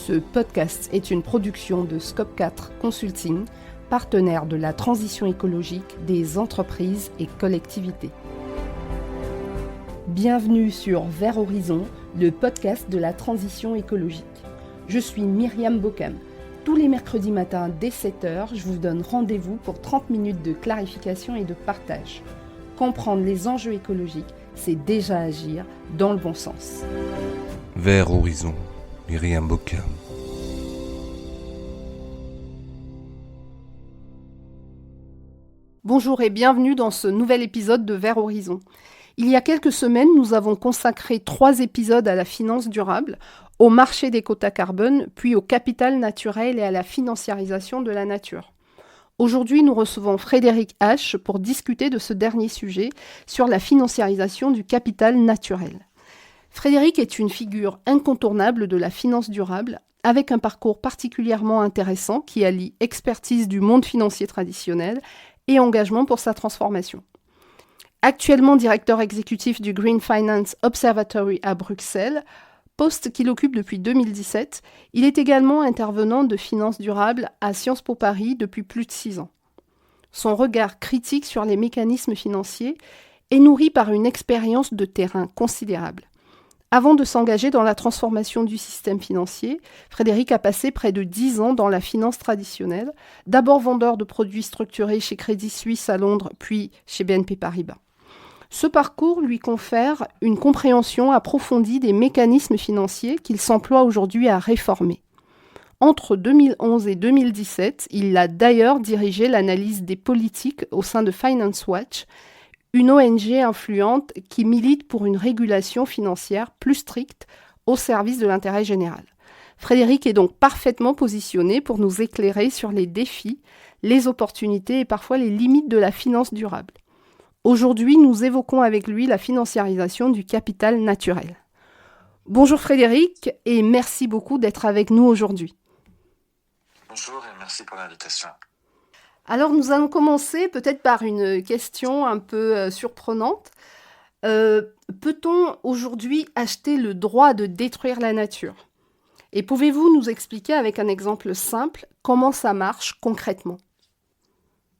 Ce podcast est une production de Scope 4 Consulting, partenaire de la transition écologique des entreprises et collectivités. Bienvenue sur Vert Horizon, le podcast de la transition écologique. Je suis Myriam Bocam. Tous les mercredis matins dès 7h, je vous donne rendez-vous pour 30 minutes de clarification et de partage. Comprendre les enjeux écologiques, c'est déjà agir dans le bon sens. Vert Horizon, Myriam Bocam. Bonjour et bienvenue dans ce nouvel épisode de Vert Horizon. Il y a quelques semaines, nous avons consacré 3 épisodes à la finance durable, au marché des quotas carbone, puis au capital naturel et à la financiarisation de la nature. Aujourd'hui, nous recevons Frédéric H pour discuter de ce dernier sujet sur la financiarisation du capital naturel. Frédéric est une figure incontournable de la finance durable, avec un parcours particulièrement intéressant qui allie expertise du monde financier traditionnel et engagement pour sa transformation. Actuellement directeur exécutif du Green Finance Observatory à Bruxelles, poste qu'il occupe depuis 2017, il est également intervenant de finance durable à Sciences Po Paris depuis plus de 6 ans. Son regard critique sur les mécanismes financiers est nourri par une expérience de terrain considérable. Avant de s'engager dans la transformation du système financier, Frédéric a passé près de 10 ans dans la finance traditionnelle, d'abord vendeur de produits structurés chez Crédit Suisse à Londres, puis chez BNP Paribas. Ce parcours lui confère une compréhension approfondie des mécanismes financiers qu'il s'emploie aujourd'hui à réformer. Entre 2011 et 2017, il a d'ailleurs dirigé l'analyse des politiques au sein de Finance Watch, une ONG influente qui milite pour une régulation financière plus stricte au service de l'intérêt général. Frédéric est donc parfaitement positionné pour nous éclairer sur les défis, les opportunités et parfois les limites de la finance durable. Aujourd'hui, nous évoquons avec lui la financiarisation du capital naturel. Bonjour Frédéric et merci beaucoup d'être avec nous aujourd'hui. Bonjour et merci pour l'invitation. Alors nous allons commencer peut-être par une question un peu surprenante. Peut-on aujourd'hui acheter le droit de détruire la nature ? Et pouvez-vous nous expliquer avec un exemple simple comment ça marche concrètement ?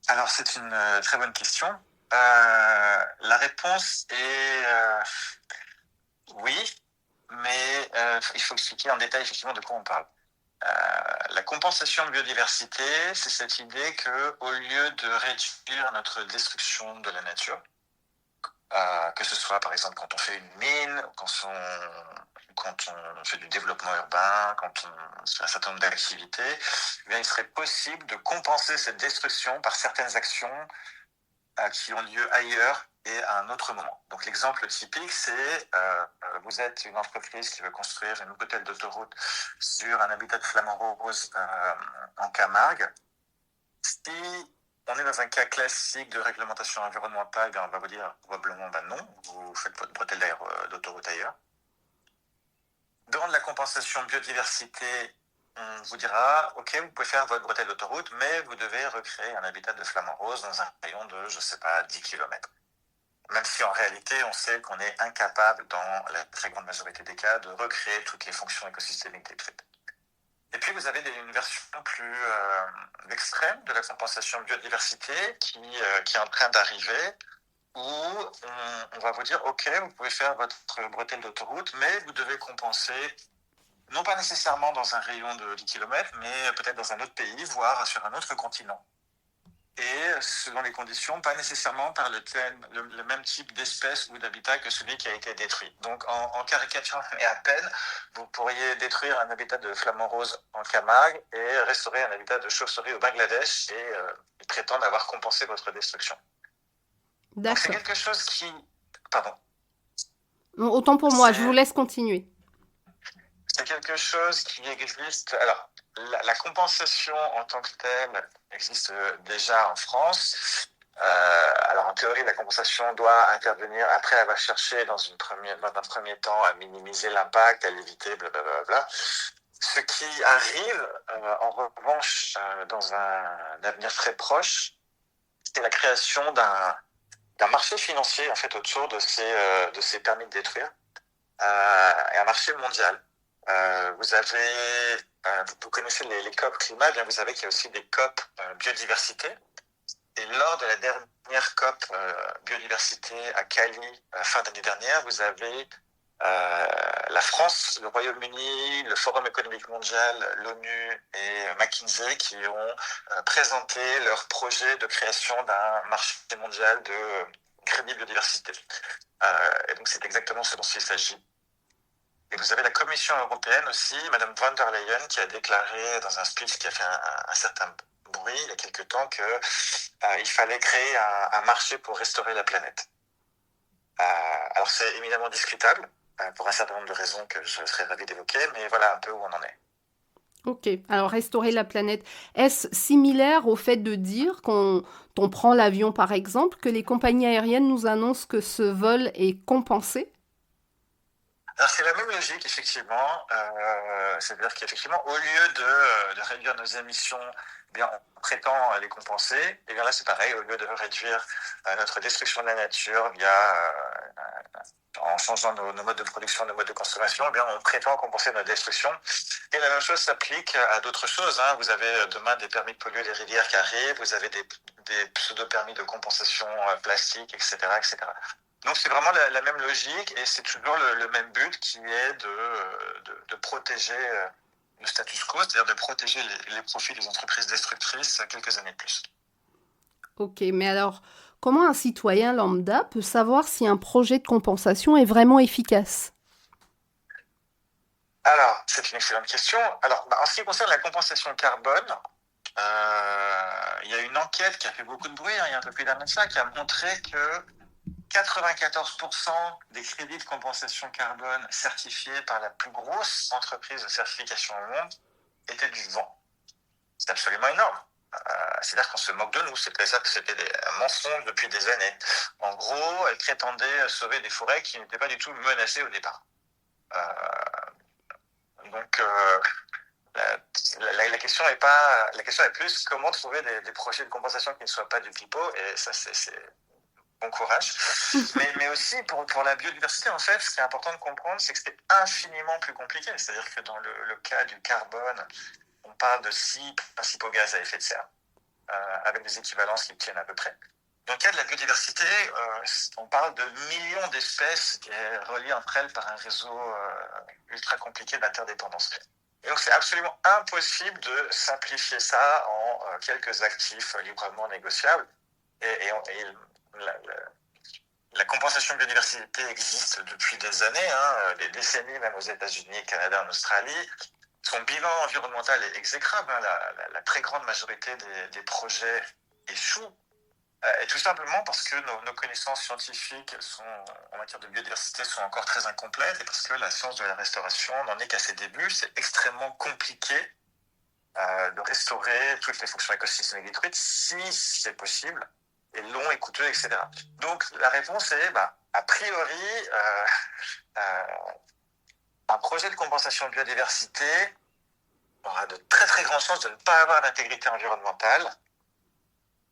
Alors c'est une très bonne question. La réponse est oui, mais il faut expliquer en détail effectivement de quoi on parle. La compensation biodiversité, c'est cette idée que au lieu de réduire notre destruction de la nature, que ce soit par exemple quand on fait une mine, quand on fait du développement urbain, quand on fait un certain nombre d'activités, eh bien, il serait possible de compenser cette destruction par certaines actions qui ont lieu ailleurs et à un autre moment. Donc l'exemple typique, c'est vous êtes une entreprise qui veut construire une bretelle d'autoroute sur un habitat de flamant rose en Camargue. Si on est dans un cas classique de réglementation environnementale, on va vous dire probablement non, vous faites votre bretelle d'autoroute ailleurs. Dans la compensation biodiversité, on vous dira, ok, vous pouvez faire votre bretelle d'autoroute, mais vous devez recréer un habitat de flamant rose dans un rayon de, 10 km. Même si en réalité, on sait qu'on est incapable, dans la très grande majorité des cas, de recréer toutes les fonctions écosystémiques détruites. Et puis, vous avez une version plus extrême de la compensation biodiversité qui est en train d'arriver, où on va vous dire, ok, vous pouvez faire votre bretelle d'autoroute, mais vous devez compenser non pas nécessairement dans un rayon de 10 km, mais peut-être dans un autre pays, voire sur un autre continent. Et selon les conditions, pas nécessairement par le même type d'espèce ou d'habitat que celui qui a été détruit. Donc en caricature et à peine, vous pourriez détruire un habitat de flamant rose en Camargue et restaurer un habitat de chauve-souris au Bangladesh et prétendre avoir compensé votre destruction. D'accord. Donc c'est quelque chose qui... Pardon. Non, autant pour moi, je vous laisse continuer. C'est quelque chose qui existe. Alors, la compensation en tant que telle existe déjà en France. Alors, en théorie, la compensation doit intervenir après avoir cherché dans un premier temps à minimiser l'impact, à l'éviter, blablabla. Ce qui arrive, en revanche, dans un avenir très proche, c'est la création d'un marché financier en fait autour de ces permis de détruire, et un marché mondial. Vous connaissez les COP climat, bien vous savez qu'il y a aussi des COP biodiversité. Et lors de la dernière COP biodiversité à Cali, fin d'année dernière, vous avez la France, le Royaume-Uni, le Forum économique mondial, l'ONU et McKinsey qui ont présenté leur projet de création d'un marché mondial de crédit biodiversité. Et donc c'est exactement ce dont il s'agit. Et vous avez la Commission européenne aussi, Madame von der Leyen, qui a déclaré dans un speech qui a fait un certain bruit il y a quelque temps qu'il fallait créer un marché pour restaurer la planète. Alors c'est éminemment discutable, pour un certain nombre de raisons que je serais ravi d'évoquer, mais voilà un peu où on en est. Ok, alors restaurer la planète, est-ce similaire au fait de dire, quand on prend l'avion par exemple, que les compagnies aériennes nous annoncent que ce vol est compensé? Alors c'est la même logique effectivement, c'est-à-dire qu'effectivement au lieu de réduire nos émissions, eh bien, on prétend les compenser, et bien là c'est pareil, au lieu de réduire notre destruction de la nature en changeant nos modes de production, nos modes de consommation, eh bien, on prétend compenser notre destruction. Et la même chose s'applique à d'autres choses. Hein. Vous avez demain des permis de polluer les rivières qui arrivent, vous avez des pseudo-permis de compensation plastique, etc., etc. Donc c'est vraiment la même logique et c'est toujours le même but qui est de protéger le status quo, c'est-à-dire de protéger les profits des entreprises destructrices quelques années de plus. Ok, mais alors, comment un citoyen lambda peut savoir si un projet de compensation est vraiment efficace? Alors, c'est une excellente question. Alors, en ce qui concerne la compensation carbone, il y a une enquête qui a fait beaucoup de bruit, il y a un peu plus d'un an de ça, qui a montré que 94% des crédits de compensation carbone certifiés par la plus grosse entreprise de certification au monde étaient du vent. C'est absolument énorme. C'est-à-dire qu'on se moque de nous, c'était un mensonge depuis des années. En gros, elle prétendait sauver des forêts qui n'étaient pas du tout menacées au départ. Donc, la question est pas, la question est plus comment trouver des projets de compensation qui ne soient pas du pipeau, et ça, c'est bon courage. Mais aussi, pour la biodiversité, en fait, ce qui est important de comprendre, c'est que c'est infiniment plus compliqué. C'est-à-dire que dans le cas du carbone, on parle de 6 principaux gaz à effet de serre, avec des équivalences qui tiennent à peu près. Dans le cas de la biodiversité, on parle de millions d'espèces reliées entre elles par un réseau ultra compliqué d'interdépendance. Et donc c'est absolument impossible de simplifier ça en quelques actifs librement négociables. Et la compensation de biodiversité existe depuis des années, des décennies, même aux États-Unis, Canada, en Australie. Son bilan environnemental est exécrable. La très grande majorité des projets échouent. Et tout simplement parce que nos connaissances scientifiques en matière de biodiversité sont encore très incomplètes et parce que la science de la restauration n'en est qu'à ses débuts. C'est extrêmement compliqué de restaurer toutes les fonctions écosystémiques détruites si c'est possible, et long et coûteux, etc. Donc la réponse est, a priori, un projet de compensation de biodiversité aura de très très grandes chances de ne pas avoir d'intégrité environnementale.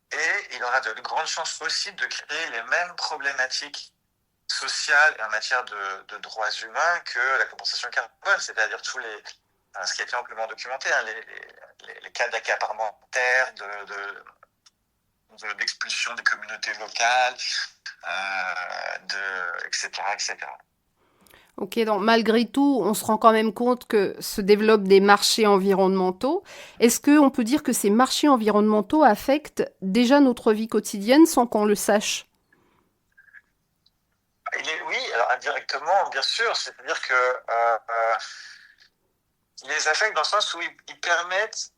Et il aura de grandes chances aussi de créer les mêmes problématiques sociales et en matière de droits humains que la compensation carbone, c'est-à-dire ce qui a été amplement documenté, les cas d'accaparement de terre, d'expulsion des communautés locales, etc., etc. Ok, donc malgré tout, on se rend quand même compte que se développent des marchés environnementaux. Est-ce qu'on peut dire que ces marchés environnementaux affectent déjà notre vie quotidienne sans qu'on le sache? Oui, alors indirectement, bien sûr, c'est-à-dire que ils les affectent dans le sens où ils permettent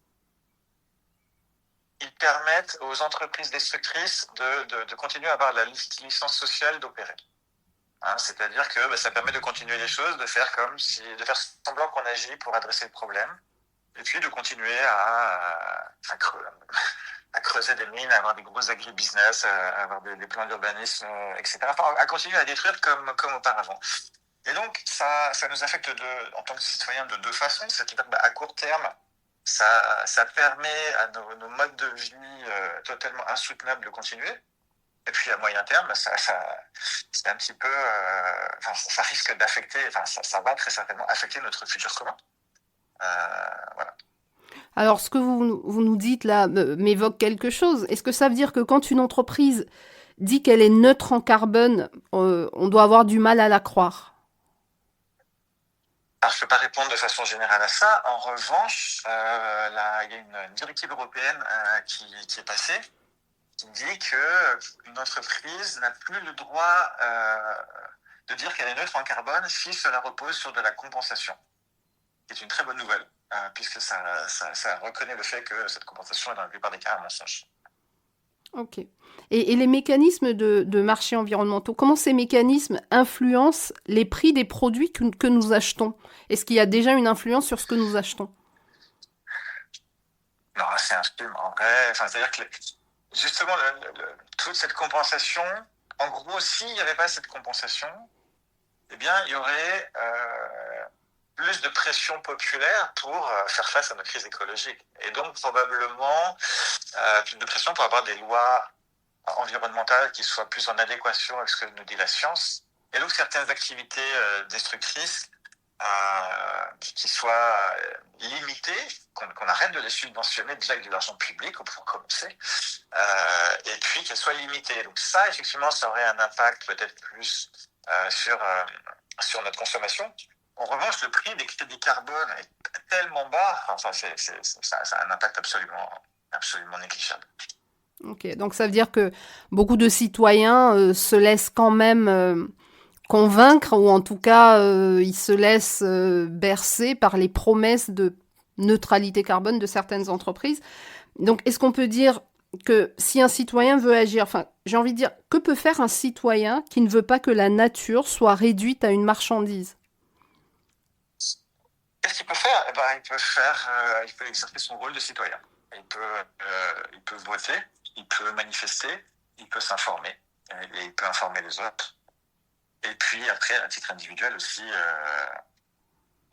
aux entreprises destructrices de continuer à avoir la licence sociale d'opérer. C'est-à-dire que ça permet de continuer les choses, de faire semblant qu'on agit pour adresser le problème, et puis de continuer à creuser des mines, à avoir des gros agribusiness, à avoir des plans d'urbanisme, etc. Enfin, à continuer à détruire comme auparavant. Et donc, ça nous affecte en tant que citoyens de deux façons. C'est-à-dire qu'à court terme, ça permet à nos modes de vie totalement insoutenables de continuer. Et puis à moyen terme, c'est un petit peu, ça risque d'affecter, ça va très certainement affecter notre futur commun. Voilà. Alors, ce que vous nous dites là m'évoque quelque chose. Est-ce que ça veut dire que quand une entreprise dit qu'elle est neutre en carbone, on doit avoir du mal à la croire? Alors, je ne peux pas répondre de façon générale à ça. En revanche, il y a une directive européenne qui est passée qui dit qu'une entreprise n'a plus le droit de dire qu'elle est neutre en carbone si cela repose sur de la compensation. C'est une très bonne nouvelle, puisque ça reconnaît le fait que cette compensation est dans la plupart des cas un mensonge. Ok. Et les mécanismes de marché environnementaux, comment ces mécanismes influencent les prix des produits que nous achetons? Est-ce qu'il y a déjà une influence sur ce que nous achetons? Non, c'est un film en vrai. C'est-à-dire que justement, toute cette compensation, en gros, s'il n'y avait pas cette compensation, eh bien, il y aurait plus de pression populaire pour faire face à nos crises écologiques. Et donc, probablement, plus de pression pour avoir des lois environnementales qui soient plus en adéquation avec ce que nous dit la science. Et donc, certaines activités destructrices qui soient limitées, qu'on arrête de les subventionner déjà avec de l'argent public pour commencer, et puis qu'elles soient limitées. Donc ça, effectivement, ça aurait un impact peut-être plus sur notre consommation. En revanche, le prix des crédits carbone est tellement bas, ça a un impact absolument négligeable. Ok, donc ça veut dire que beaucoup de citoyens se laissent quand même convaincre, ou en tout cas, ils se laissent bercer par les promesses de neutralité carbone de certaines entreprises. Donc, est-ce qu'on peut dire que si un citoyen veut agir, enfin, j'ai envie de dire, que peut faire un citoyen qui ne veut pas que la nature soit réduite à une marchandise? Qu'est-ce qu'il peut faire? Il peut exercer son rôle de citoyen. Il peut voter, il peut manifester, il peut s'informer, et il peut informer les autres. Et puis après, à titre individuel aussi,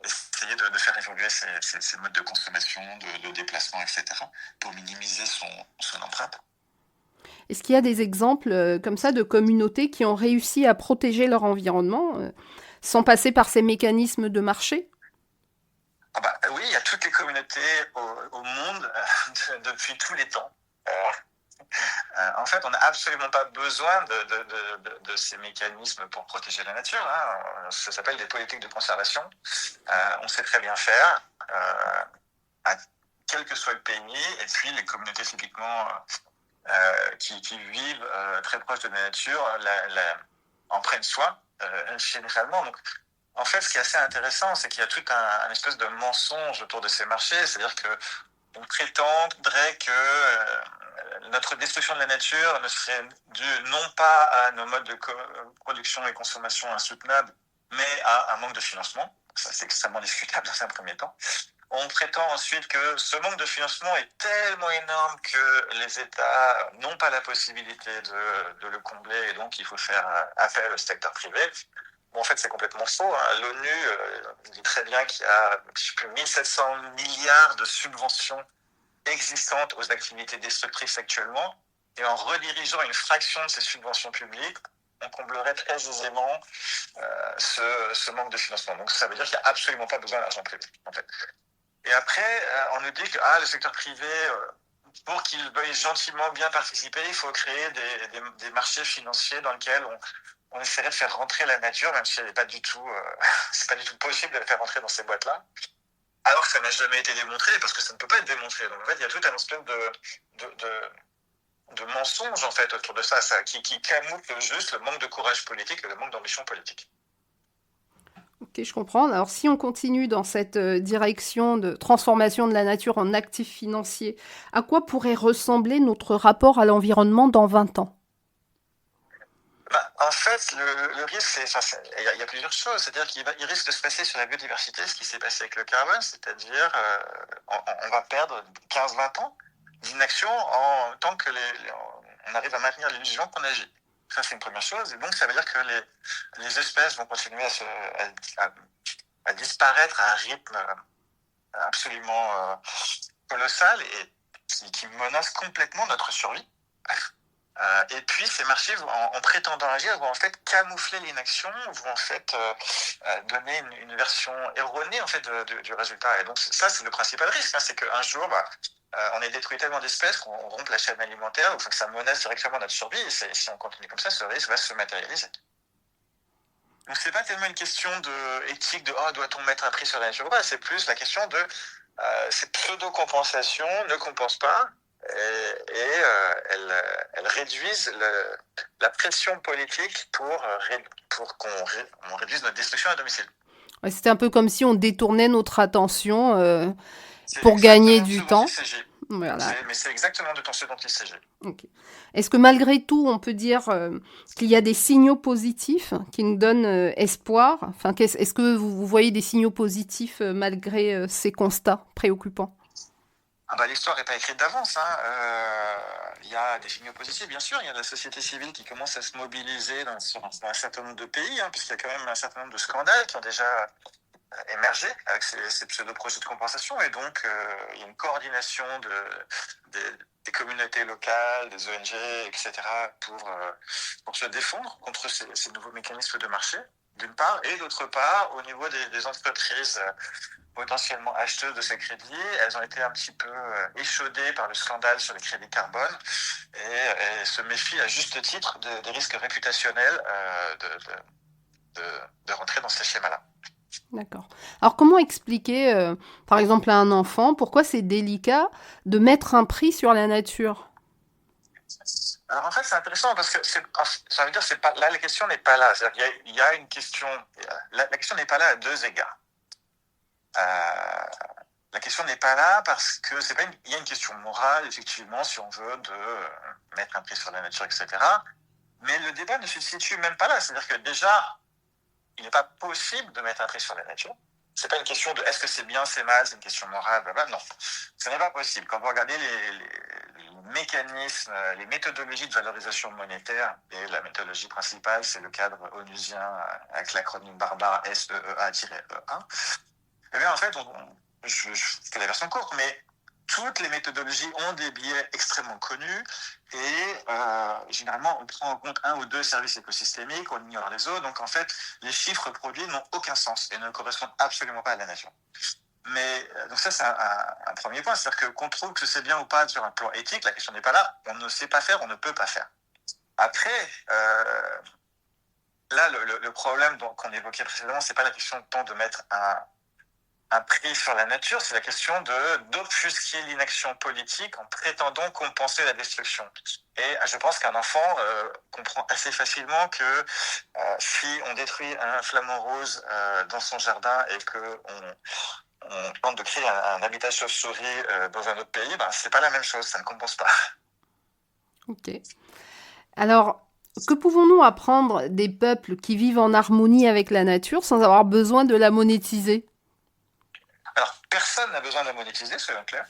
essayer de faire évoluer ses modes de consommation, de déplacement, etc., pour minimiser son empreinte. Est-ce qu'il y a des exemples comme ça de communautés qui ont réussi à protéger leur environnement sans passer par ces mécanismes de marché? Oui, il y a toutes les communautés au monde depuis tous les temps. En fait, on n'a absolument pas besoin de ces mécanismes pour protéger la nature. Ça s'appelle des politiques de conservation. On sait très bien faire, quel que soit le pays. Et puis, les communautés typiquement qui vivent très proches de la nature en prennent soin généralement. Donc, en fait, ce qui est assez intéressant, c'est qu'il y a tout un espèce de mensonge autour de ces marchés. C'est-à-dire qu'on prétendrait que notre destruction de la nature ne serait due non pas à nos modes de production et consommation insoutenables, mais à un manque de financement. Ça, c'est extrêmement discutable dans un premier temps. On prétend ensuite que ce manque de financement est tellement énorme que les États n'ont pas la possibilité de le combler, et donc il faut faire appel au secteur privé. Bon, en fait, c'est complètement faux. L'ONU dit très bien qu'il y a 1700 milliards de subventions existantes aux activités destructrices actuellement, et en redirigeant une fraction de ces subventions publiques, on comblerait très aisément ce manque de financement. Donc ça veut dire qu'il n'y a absolument pas besoin d'argent privé, en fait. Et après, on nous dit que le secteur privé, pour qu'il veuille gentiment bien participer, il faut créer des marchés financiers dans lesquels on essaierait de faire rentrer la nature, même si elle n'est pas du tout, c'est pas du tout possible de la faire rentrer dans ces boîtes-là. Alors que ça n'a jamais été démontré, parce que ça ne peut pas être démontré. Donc en fait, il y a tout un espèce de mensonge en fait autour de ça qui camoufle juste le manque de courage politique et le manque d'ambition politique. Ok, je comprends. Alors, si on continue dans cette direction de transformation de la nature en actif financier, à quoi pourrait ressembler notre rapport à l'environnement dans 20 ans? En fait, le risque, il y a plusieurs choses. C'est-à-dire qu'il risque de se passer sur la biodiversité, ce qui s'est passé avec le carbone, c'est-à-dire on va perdre 15-20 ans d'inaction en tant que on arrive à maintenir l'illusion qu'on agit. Ça, c'est une première chose. Et donc, ça veut dire que les espèces vont continuer à disparaître à un rythme absolument colossal et qui menace complètement notre survie. Et puis ces marchés, en prétendant agir, vont en fait camoufler l'inaction, vont en fait donner une version erronée en fait du résultat. Et donc ça, c'est le principal risque, c'est qu'un jour, on ait détruit tellement d'espèces qu'on rompe la chaîne alimentaire, ou que ça menace directement notre survie. Et si on continue comme ça, ce risque va se matérialiser. Donc c'est pas tellement une question éthique de doit-on mettre un prix sur la nature ou pas, c'est plus la question de ces pseudo-compensations ne compensent pas et elles réduisent la pression politique pour qu'on réduise notre destruction à domicile. Ouais, c'était un peu comme si on détournait notre attention C'est pour gagner du exactement temps. ce dont il s'agit. Voilà. Mais c'est exactement de ce dont il s'agit. Okay. Est-ce que malgré tout, on peut dire qu'il y a des signaux positifs qui nous donnent espoir? Enfin, est-ce que vous voyez des signaux positifs malgré ces constats préoccupants? L'histoire n'est pas écrite d'avance. Il y a des signaux positifs, bien sûr. Il y a la société civile qui commence à se mobiliser sur un certain nombre de pays, puisqu'il y a quand même un certain nombre de scandales qui ont déjà émergé avec ces pseudo-projets de compensation. Et donc, il y a une coordination des communautés locales, des ONG, etc., pour se défendre contre ces nouveaux mécanismes de marché, d'une part, et d'autre part, au niveau des entreprises potentiellement acheteuses de ces crédits, elles ont été un petit peu échaudées par le scandale sur les crédits carbone et se méfient à juste titre des risques réputationnels de rentrer dans ces schémas-là. D'accord. Alors comment expliquer, par exemple, à un enfant pourquoi c'est délicat de mettre un prix sur la nature? Alors en fait, c'est intéressant parce que ça veut dire c'est pas là, la question n'est pas là. C'est-à-dire qu'il y a une question. La question n'est pas là à deux égards. La question n'est pas là parce que il y a une question morale, effectivement, si on veut, de mettre un prix sur la nature, etc. Mais le débat ne se situe même pas là. C'est-à-dire que déjà, il n'est pas possible de mettre un prix sur la nature. C'est pas une question de est-ce que c'est bien, c'est mal, c'est une question morale, blablabla. Non, ce n'est pas possible. Quand vous regardez les mécanismes, les méthodologies de valorisation monétaire, et la méthodologie principale, c'est le cadre onusien avec l'acronyme barbare SEEA-E1. Eh bien, en fait, je fais la version courte, mais toutes les méthodologies ont des biais extrêmement connus et généralement, on prend en compte un ou deux services écosystémiques, on ignore les autres. Donc, en fait, les chiffres produits n'ont aucun sens et ne correspondent absolument pas à la nature. Mais donc ça, c'est un premier point. C'est-à-dire qu'on trouve que c'est bien ou pas sur un plan éthique, la question n'est pas là. On ne sait pas faire, on ne peut pas faire. Après, là, le problème qu'on évoquait précédemment, c'est pas la question tant de mettre un prix sur la nature, c'est la question d'obfusquer l'inaction politique en prétendant compenser la destruction. Et je pense qu'un enfant comprend assez facilement que si on détruit un flamant rose dans son jardin et qu'on tente de créer un habitat chauve-souris dans un autre pays, c'est pas la même chose, ça ne compense pas. Ok. Alors, que pouvons-nous apprendre des peuples qui vivent en harmonie avec la nature sans avoir besoin de la monétiser? Alors, personne n'a besoin de la monétiser, soyons clairs.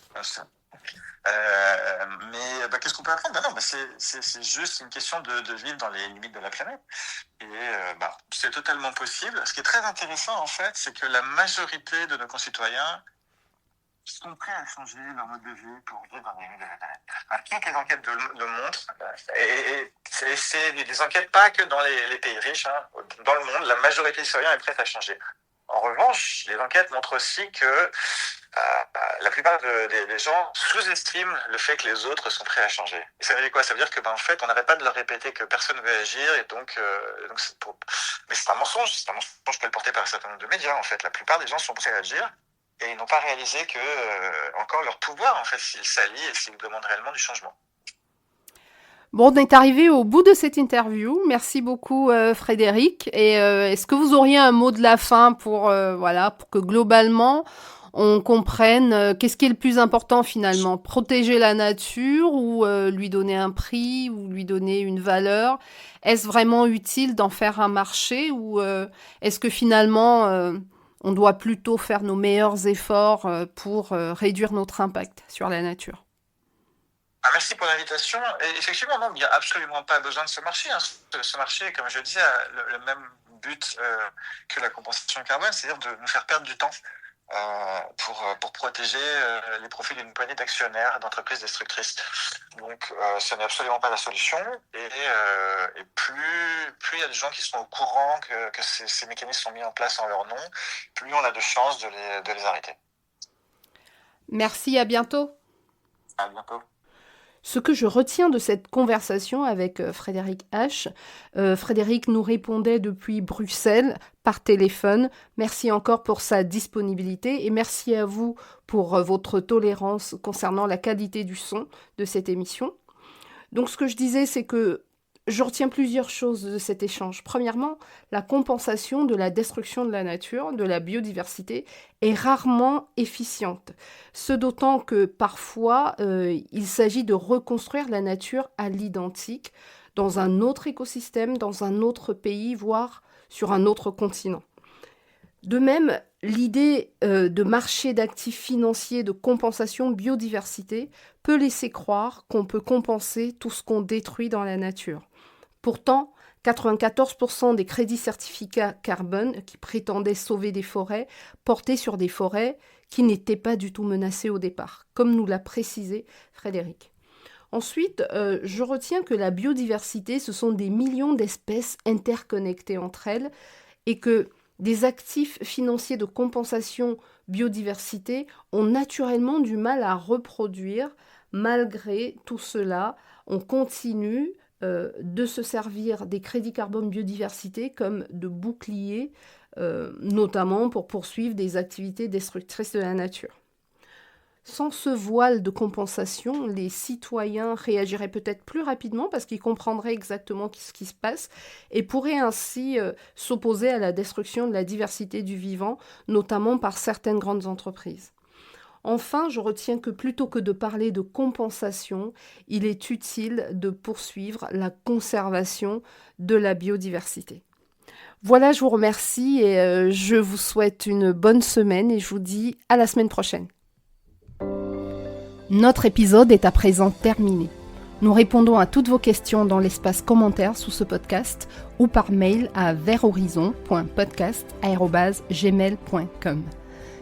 Mais qu'est-ce qu'on peut apprendre? Non, c'est juste une question de vivre dans les limites de la planète. Et c'est totalement possible. Ce qui est très intéressant, en fait, c'est que la majorité de nos concitoyens sont prêts à changer leur mode de vie pour vivre dans les limites de la planète. Toutes les enquêtes le montrent, et c'est des enquêtes pas que dans les pays riches, dans le monde, la majorité des citoyens est prête à changer. En revanche, les enquêtes montrent aussi que la plupart des gens sous-estiment le fait que les autres sont prêts à changer. Et ça veut dire quoi? Ça veut dire que, en fait, on n'arrête pas de leur répéter que personne ne veut agir, et donc mais c'est un mensonge qui est porté par un certain nombre de médias, en fait. La plupart des gens sont prêts à agir, et ils n'ont pas réalisé que, encore leur pouvoir, en fait, s'ils s'allient et s'ils demandent réellement du changement. Bon, on est arrivé au bout de cette interview. Merci beaucoup, Frédéric. Et est-ce que vous auriez un mot de la fin pour que globalement on comprenne qu'est-ce qui est le plus important finalement, protéger la nature ou lui donner un prix ou lui donner une valeur? Est-ce vraiment utile d'en faire un marché ou est-ce que finalement on doit plutôt faire nos meilleurs efforts pour réduire notre impact sur la nature? Merci pour l'invitation. Et effectivement, non, il n'y a absolument pas besoin de ce marché. Ce marché, comme je disais, a le même but que la compensation carbone, c'est-à-dire de nous faire perdre du temps. pour protéger les profits d'une poignée d'actionnaires d'entreprises destructrices. Donc, ce n'est absolument pas la solution. Et plus il y a de gens qui sont au courant que ces mécanismes sont mis en place en leur nom, plus on a de chances de les arrêter. Merci, à bientôt. À bientôt. Ce que je retiens de cette conversation avec Frédéric H, Frédéric nous répondait depuis Bruxelles par téléphone. Merci encore pour sa disponibilité et merci à vous pour votre tolérance concernant la qualité du son de cette émission. Donc ce que je disais, c'est que je retiens plusieurs choses de cet échange. Premièrement, la compensation de la destruction de la nature, de la biodiversité, est rarement efficiente. Ce d'autant que parfois, il s'agit de reconstruire la nature à l'identique, dans un autre écosystème, dans un autre pays, voire sur un autre continent. De même, l'idée de marché d'actifs financiers de compensation biodiversité peut laisser croire qu'on peut compenser tout ce qu'on détruit dans la nature. Pourtant, 94% des crédits certificats carbone qui prétendaient sauver des forêts portaient sur des forêts qui n'étaient pas du tout menacées au départ, comme nous l'a précisé Frédéric. Ensuite, je retiens que la biodiversité, ce sont des millions d'espèces interconnectées entre elles et que des actifs financiers de compensation biodiversité ont naturellement du mal à reproduire. Malgré tout cela, on continue de se servir des crédits carbone biodiversité comme de boucliers, notamment pour poursuivre des activités destructrices de la nature. Sans ce voile de compensation, les citoyens réagiraient peut-être plus rapidement parce qu'ils comprendraient exactement ce qui se passe et pourraient ainsi s'opposer à la destruction de la diversité du vivant, notamment par certaines grandes entreprises. Enfin, je retiens que plutôt que de parler de compensation, il est utile de poursuivre la conservation de la biodiversité. Voilà, je vous remercie et je vous souhaite une bonne semaine et je vous dis à la semaine prochaine. Notre épisode est à présent terminé. Nous répondons à toutes vos questions dans l'espace commentaires sous ce podcast ou par mail à verthorizon.podcast@gmail.com.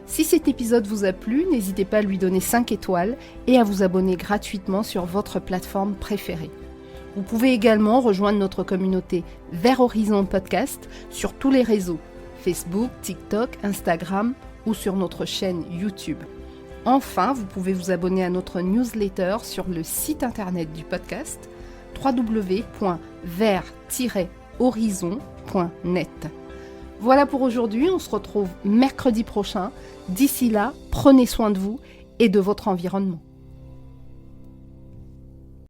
Si cet épisode vous a plu, n'hésitez pas à lui donner 5 étoiles et à vous abonner gratuitement sur votre plateforme préférée. Vous pouvez également rejoindre notre communauté Vers Horizon Podcast sur tous les réseaux, Facebook, TikTok, Instagram ou sur notre chaîne YouTube. Enfin, vous pouvez vous abonner à notre newsletter sur le site internet du podcast www.vers-horizon.net. Voilà pour aujourd'hui, on se retrouve mercredi prochain. D'ici là, prenez soin de vous et de votre environnement.